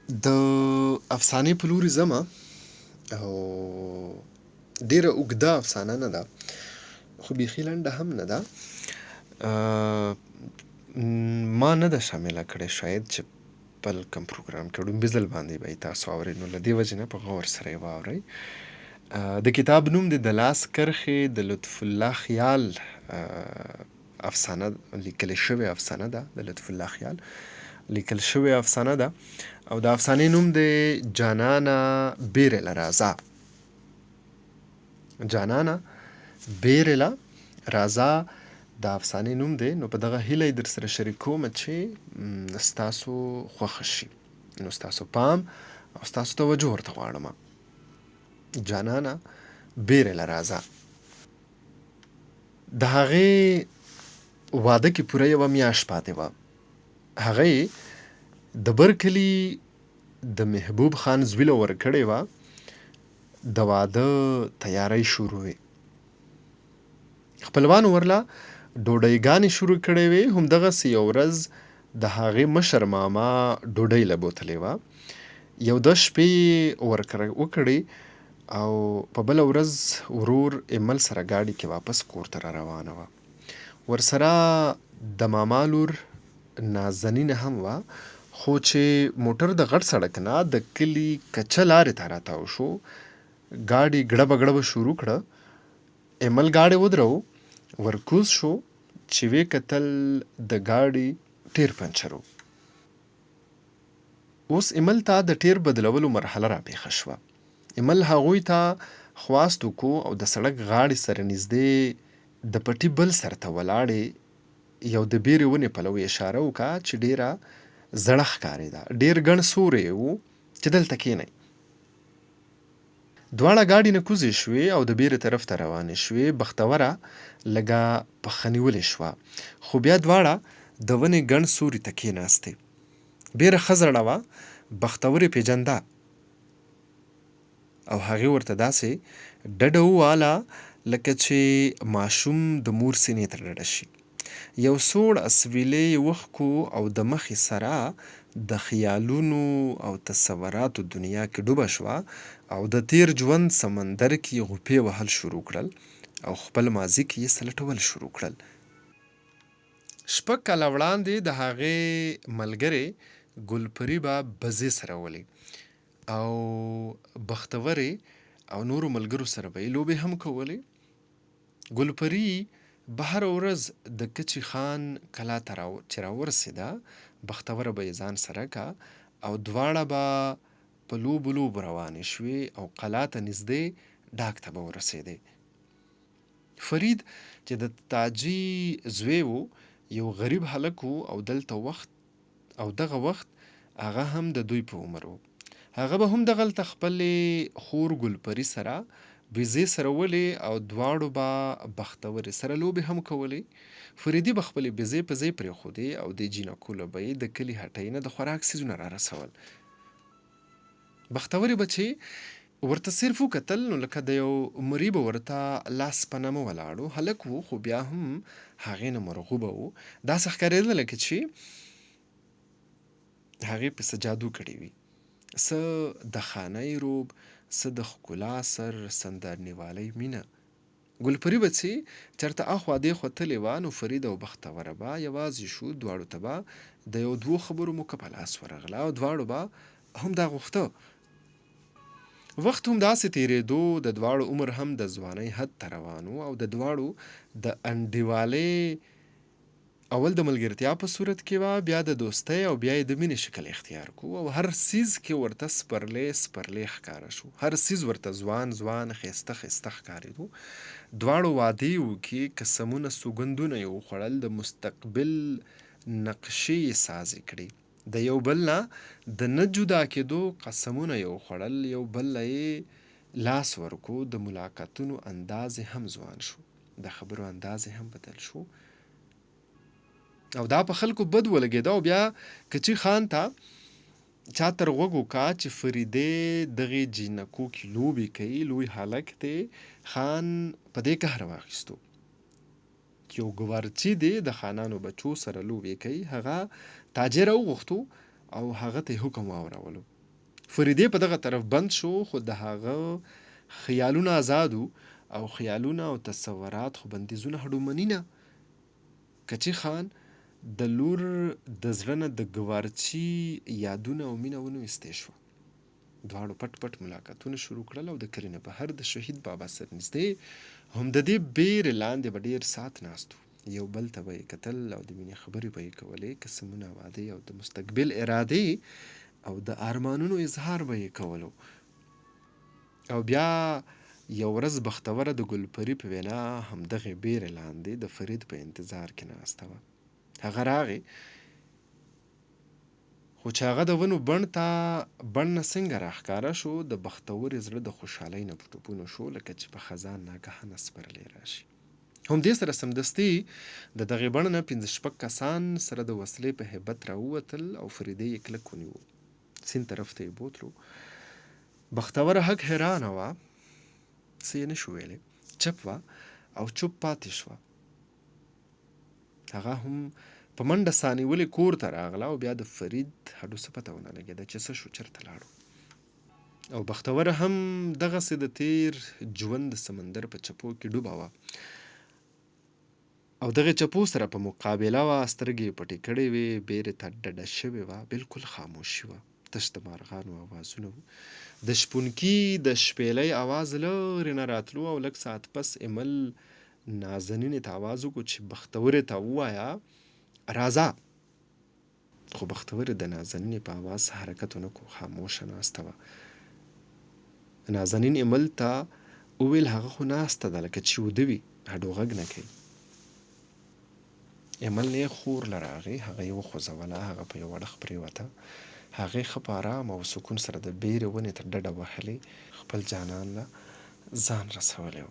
د افسانې په لوري ځمه او ډېره اوږده افسانه نه ده، خو بیخي لنډه هم نه ده. ما نه ده شامله کړې شاید چې بل کوم پروګرام کې ړومبي ځل باندې به یې تاسو اورئ، نو له دې وجې نه په غور سره یې واورئ. د کتاب نوم دی د لاس کرښې، د لطف الله خیال افسانه لیکل شوې افسانه ده، د لطف الله خیال لیکل شوې افسانه ده، او د افسانې نوم دی جانانه بیرله راځه. جانانه بیرله راځه د افسانې نوم دی. نو په دغه هیله در سره شریکوم چې ستاسو خوښه شي، نو ستاسو پام او ستاسو توجه ورته غواړم. جانانه بیرله راځه. د هغې واده کې پوره یوه میاشت پاتې وه. هغه د بر کلي د محبوب خان زویله ورکړې وه. د واده تیاری شروع وې. خپلوانو ورله ډوډۍ شروع کړې وې. همدغسې یو ورځ د هغې مشر ماما ډوډۍ له بوتلې وه. یو 10 شپې وکړې او په بله ورځ ورور ایمل سره ګاډي کې واپس کور ته را روانه وه. ورسره د ماما لور نازنینه هم وه، خو چې موټر د غټ سړک نه د کلي کچه لارې ته راتاو شو، ګاډي ګړبه ګړبه شروع کړه. ایمل ګاډي ودرو، ورکوز شو، چې وې کتل د ګاډي ټیر پنچر و. اوس ایمل ته د ټیر بدلولو مرحله را پیښه شوه. ایمل هغوی ته خواست وکړو او د سړک غاړې سره نږدې د پټي بل سر ته ولاړې یو د بیرې ونې پلوي اشاره وکړه چې ډېره زړه ښکارېده. ډېر ګڼ سوری و چې دلته کښېنئ. دواړه ګاډي نه کوزې شوې او د بیرې طرف ته روانې شوې. بختوره لږه پښه نیولې شوه، خو بیا دواړه د ونې ګڼ سوري ته کښېناستې. بیره ښه زړه وه. بختورې پېژنده او هغې ورته داسې ډډه وواله لکه چې ماشوم د مور سینې ته ډډه شي. یو سوړ اسویلی یې وښکو او د مخې سره د خیالونو او تصوراتو دنیا کې ډوبه شوه او د تیر ژوند سمندر کې غوپې وهل شروع کړل او خپل ماضي کې یې سلټول شروع کړل. 6 کاله وړاندې د هغې ملګرې ګلپري به بزې سرولې او بختورې او نورو ملګرو سره به یې لوبې هم کولې. ګلپري به هره ورځ د کچې خان کلا ته چې راورسېده، بختوره به یې ځان سره کا او دواړه به په لوبو روانې شوې او قلا ته نږدې ډاک ته به ورسېدې. فرید چې د تاجي زوی و، یو غریب هلک و او دغه وخت هغه هم د دوی په عمر و. هغه به هم دغلته خپلې خور ګلپري سره بزې سرولې او دواړو به بختورې سره لوبې هم کولې. فریدي به خپلې بزې په ځای پرېښودې او د جینکو له به یې د کلي هټۍ نه د خوراک څیزونه را رسول. بختورې به چې ورته صرف وکتل نو لکه د یو مري به ورته لاس په نامه ولاړ و. هلک و خو بیا هم هغې نه مرغوبه و. داسې ښکارېده لکه چې هغې پسې جادو کړی وي. څه د خانۍ روب، څه د ښکلا سر سندرنیوالۍ مینه. ګلپري به چې چېرته اخوا دېخوا تلې وه، نو فرید او بختوره به یوازې شو. دواړو ته به د یو 2 خبرو موکه په لاس ورغله او دواړو به هم دا غوښته. وخت هم داسې تېرېدو، د دواړو عمر هم د ځوانۍ حد ته روان و او د دواړو د انډیوالۍ اول د ملګرتیا په صورت کې وه، بیا د دوستۍ او بیا یې د مینې شکل اختیار کو او هر څیز کې ورته سپرلی ښکاره شو. هر څیز ورته ځوان ښایسته ښکارېدو. دواړو وعدې وکړې، قسمونه سوګندونه یې وخوړل، د مستقبل نقشې یې سازې کړې. د یو بل نه د نه جدا کېدو قسمونه یې وخوړل، یو بل له یې لاس ورکو. د ملاقاتونو انداز یې هم ځوان شو، د خبرو انداز یې هم بدل شو او دا په خلکو بد ولګېده. او بیا کچي خان ته چا تر غوږ وکړه چې فریدې دغې جینکو کې لوبې کوي. لوی هلک دی. خان په دې قهر واخیستو چې یو ګوارچي دی د خانانو بچو سره لوبې کوي. هغه تاجر راوغوښتو او هغه ته یې حکم واورولو فريدې په دغه طرف بند شو، خو د هغه خیالونه آزاد وو او خیالونه او تصورات خو بندیزونه هډومني نه. کچي خان د لور د زړه نه د ګوارچي یادونه او مینه ونویستې شوه. دواړو پټ پټ ملاقاتونه شروع کړل او د کلي نه بهر د شهید بابا سره نږدې هم د دې بیرې لاندې به ډېر ساعت ناست وو. یو بل ته به یې کتل او د مینې خبرې به یې کولې، قسمونه، وعدې او د مستقبل ارادې او د ارمانونو اظهار به یې کولو. او بیا یو ورځ بختوره د ګلپري په وینا همدغې بیرې لاندې د فرید په انتظار کې ناسته وه. هغه راغی، خو چې هغه د ونو بڼ نه څنګه راښکاره شو، د بختورې زړه د خوشحالۍ نه په ټوپونو شو، لکه چې په خزان ناګهانه سپرلی راشي. همدې سره سمدستي د دغې بڼ نه 5-6 کسان سره د وسلې په هیبت راووتل او فریدې یې کلک ونیو. سیند طرف ته یې بوتلو. بختوره هک حیرانه وه، څه یې نشو ویلی، چپ وه او چوپ پاتې شوه. هغه هم په منډه ساه نیولې کور ته راغله او بیا د فرید هډو څه پته ونه لګېده چې څه شو، چېرته لاړو. او بختوره هم دغسې د تیر ژوند د سمندر په چپو کې ډوبه وه او دغې چپو سره په مقابله وه. سترګې یې پټې کړې وې، بیرې ته ډډه شوې وه، بالکل خاموشي وه، تش د مارغانو اوازونه وو. د شپونکي د شپېلۍ اواز لرې نه راتلو او لږ ساعت پس ایمل نازنینې ته اواز وکړو چې بختورې ته ووایه راځه. خو بختورې د نازنینې په اواز حرکت ونه کړو، خاموشه ناسته وه. نازنین ایمل ته وویل هغه خو ناسته ده لکه چې وده وي، هډو غږ نه کوي. ایمل نه یې خور له راغی، هغه یې وخوځوله، هغه په یو اړخ پرېوته. هغې ښه په ارام او سکون سره د بیرې ونې ته ډډه وهلې، خپل جانان له ځان رسولی و.